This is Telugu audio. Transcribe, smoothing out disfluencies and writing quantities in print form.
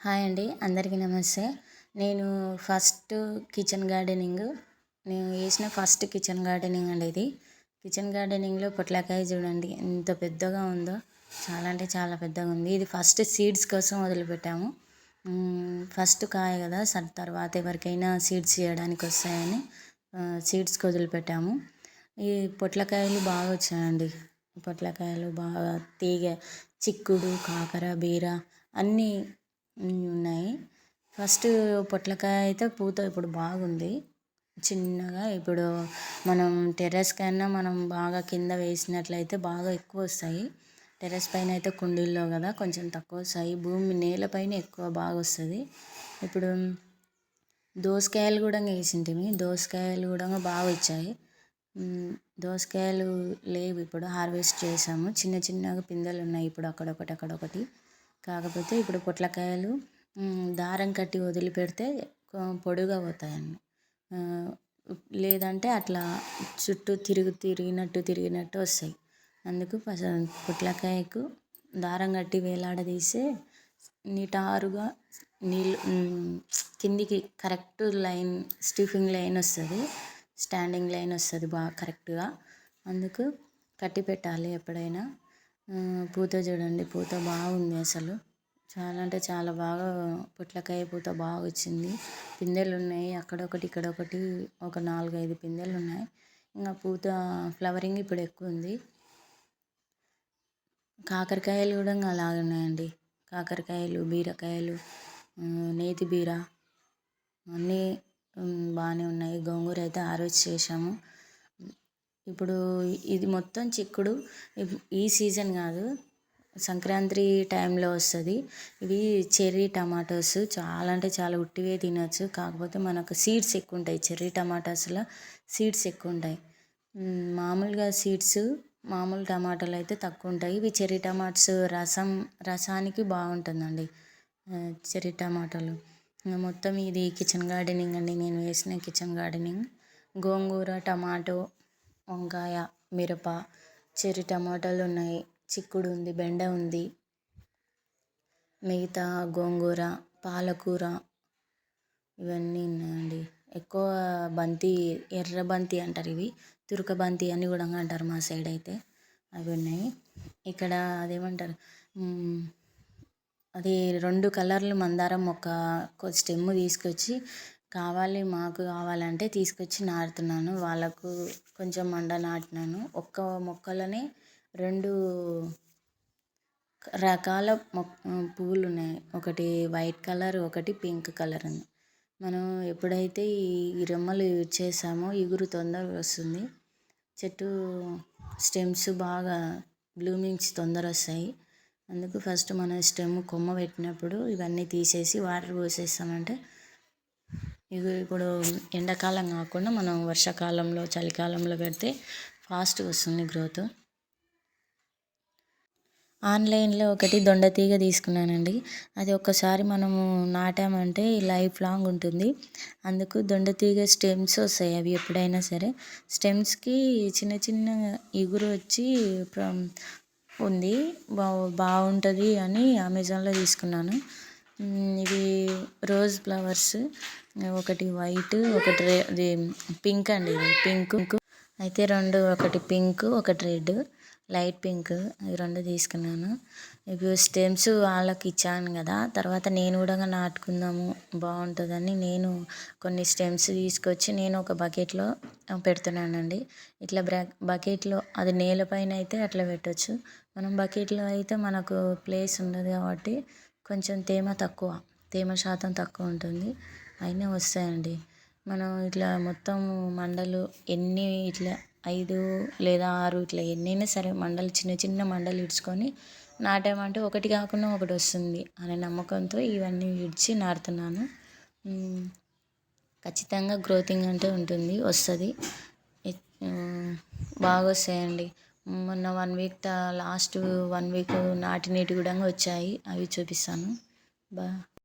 హాయ్ అండి, అందరికీ నమస్తే. నేను ఫస్ట్ కిచెన్ గార్డెనింగ్ నేను వేసిన ఫస్ట్ కిచెన్ గార్డెనింగ్ అండి ఇది. కిచెన్ గార్డెనింగ్లో పొట్లకాయ చూడండి ఎంత పెద్దగా ఉందో, చాలా అంటే చాలా పెద్దగా ఉంది. ఇది ఫస్ట్ సీడ్స్ కోసం వదిలిపెట్టాము. ఫస్ట్ కాయ కదా, తర్వాత ఎవరికైనా సీడ్స్ చేయడానికి వస్తాయని సీడ్స్కి వదిలిపెట్టాము. ఈ పొట్లకాయలు బాగా వచ్చాయండి. పొట్లకాయలు బాగా తీగ, చిక్కుడు, కాకర, బీర అన్నీ ఉన్నాయి. ఫస్ట్ పొట్లకాయ అయితే పూత ఇప్పుడు బాగుంది చిన్నగా. ఇప్పుడు మనం టెర్రస్ కన్నా మనం బాగా కింద వేసినట్లయితే బాగా ఎక్కువ వస్తాయి. టెర్రస్ పైన అయితే కుండీల్లో కదా కొంచెం తక్కువ వస్తాయి, భూమి నేలపైన ఎక్కువ బాగా వస్తుంది. ఇప్పుడు దోసకాయలు కూడా వేసింటిమి, దోసకాయలు కూడా బాగా వచ్చాయి. దోసకాయలు లేవు, ఇప్పుడు హార్వెస్ట్ చేసాము. చిన్న చిన్నగా పిందెలు ఉన్నాయి ఇప్పుడు అక్కడొకటి. కాకపోతే ఇప్పుడు పొట్లకాయలు దారం కట్టి వదిలిపెడితే పొడుగా పోతాయండి. లేదంటే అట్లా చుట్టూ తిరిగినట్టు వస్తాయి. అందుకు పొట్లకాయకు దారం కట్టి వేలాడదీస్తే నిటారుగా నీళ్ళు కిందికి కరెక్ట్ లైన్, స్టిఫింగ్ లైన్ వస్తుంది, స్టాండింగ్ లైన్ వస్తుంది బాగా కరెక్ట్గా. అందుకు కట్టి పెట్టాలి ఎప్పుడైనా. పూత చూడండి, పూత బాగుంది అసలు. చాలా అంటే చాలా బాగా పొట్లకాయ పూత బాగా వచ్చింది. పిందెలు ఉన్నాయి అక్కడొకటి ఇక్కడొకటి, ఒక 4-5 పిందెలు ఉన్నాయి. ఇంకా పూత ఫ్లవరింగ్ ఇప్పుడు ఎక్కువ ఉంది. కాకరకాయలు కూడా అలాగే ఉన్నాయండి. కాకరకాయలు, బీరకాయలు, నేతి బీర అన్నీ బాగానే ఉన్నాయి. గోంగూర అయితే హార్వెస్ట్ చేసాము. ఇప్పుడు ఇది మొత్తం చిక్కుడు. ఈ సీజన్ కాదు, సంక్రాంతి టైంలో వస్తుంది. ఇవి చెర్రీ టమాటోస్, చాలా అంటే చాలా ఉట్టివే తినచ్చు. కాకపోతే మనకు సీడ్స్ ఎక్కువ ఉంటాయి. చెర్రీ టమాటాస్లో సీడ్స్ ఎక్కువ ఉంటాయి. మామూలుగా సీడ్స్, మామూలు టమాటాలు అయితే తక్కువ ఉంటాయి. ఇవి చెర్రీ టమాటోస్ రసానికి బాగుంటుందండి చెర్రీ టమాటాలు. మొత్తం ఇది కిచెన్ గార్డెనింగ్ అండి, నేను వేసిన కిచెన్ గార్డెనింగ్. గోంగూర, టమాటో, వంకాయ, మిరప, చెర్రీ టమాటాలు ఉన్నాయి, చిక్కుడు ఉంది, బెండ ఉంది, మిగతా గోంగూర, పాలకూర ఇవన్నీ ఉన్నాయండి. ఎక్కువ బంతి, ఎర్ర బంతి అంటారు, ఇవి తురక బంతి అని కూడా అంటారు మా సైడ్ అయితే. అవి ఉన్నాయి. ఇక్కడ అదేమంటారు, అది 2 కలర్లు మందారం మొక్క స్టెమ్ తీసుకొచ్చి మాకు కావాలంటే తీసుకొచ్చి నాటుతున్నాను. వాళ్ళకు కొంచెం నాటినాను. ఒక్క మొక్కలోనే 2 రకాల పువ్వులు ఉన్నాయి. ఒకటి వైట్ కలర్, ఒకటి పింక్ కలర్ ఉంది. మనం ఎప్పుడైతే ఈ రెమ్మలు యూజ్ చేసామో ఇగురు తొందరగా వస్తుంది. చెట్టు స్టెమ్స్ బాగా బ్లూమింగ్స్ తొందర వస్తాయి. అందుకు ఫస్ట్ మనం స్టెమ్ కొమ్మ పెట్టినప్పుడు ఇవన్నీ తీసేసి వాటర్ పోసేస్తామంటే ఇప్పుడు ఎండాకాలం కాకుండా మనం వర్షాకాలంలో, చలికాలంలో పెడితే ఫాస్ట్గా వస్తుంది గ్రోత్. ఆన్లైన్లో ఒకటి దొండతీగ తీసుకున్నానండి. అది ఒక్కసారి మనము నాటామంటే లైఫ్ లాంగ్ ఉంటుంది. అందుకు దొండతీగ స్టెమ్స్ వస్తాయి. అవి ఎప్పుడైనా సరే స్టెమ్స్కి చిన్న చిన్న ఇగురు వచ్చి ఉంది, బాగుంటుంది అని అమెజాన్లో తీసుకున్నాను. ఇవి రోజ్ ఫ్లవర్స్, ఒకటి వైట్, ఒకటి పింక్ అండి. ఇది పింక్ అయితే ఒకటి పింక్, ఒకటి రెడ్, లైట్ పింక్, ఇవి 2 తీసుకున్నాను. ఇవి స్టెమ్స్ వాళ్ళకి ఇచ్చాను కదా, తర్వాత నేను కూడా నాటుకుందాము బాగుంటుందని నేను కొన్ని స్టెమ్స్ తీసుకొచ్చి నేను ఒక బకెట్లో పెడుతున్నానండి. ఇట్లా బకెట్లో, అది నేలపైన అయితే అట్లా పెట్టచ్చు. మనం బకెట్లో అయితే మనకు ప్లేస్ ఉండదు కాబట్టి కొంచెం తేమ శాతం తక్కువ ఉంటుంది, అయినా వస్తాయండి. మనం ఇట్లా మొత్తం మండలు ఎన్ని, ఇట్లా 5 లేదా 6 ఇట్లా ఎన్నైనా సరే మండలు, చిన్న చిన్న మండలు ఇడ్చుకొని నాటామంటే ఒకటి కాకుండా ఒకటి వస్తుంది అనే నమ్మకంతో ఇవన్నీ ఇడ్చి నాటుతున్నాను. ఖచ్చితంగా గ్రోతింగ్ అంటే ఉంటుంది, వస్తుంది, బాగా వస్తాయండి. మొన్న 1 వీక్, లాస్ట్ 1 వీక్ నాటినవి కూడా వచ్చాయి, అవి చూపిస్తాను.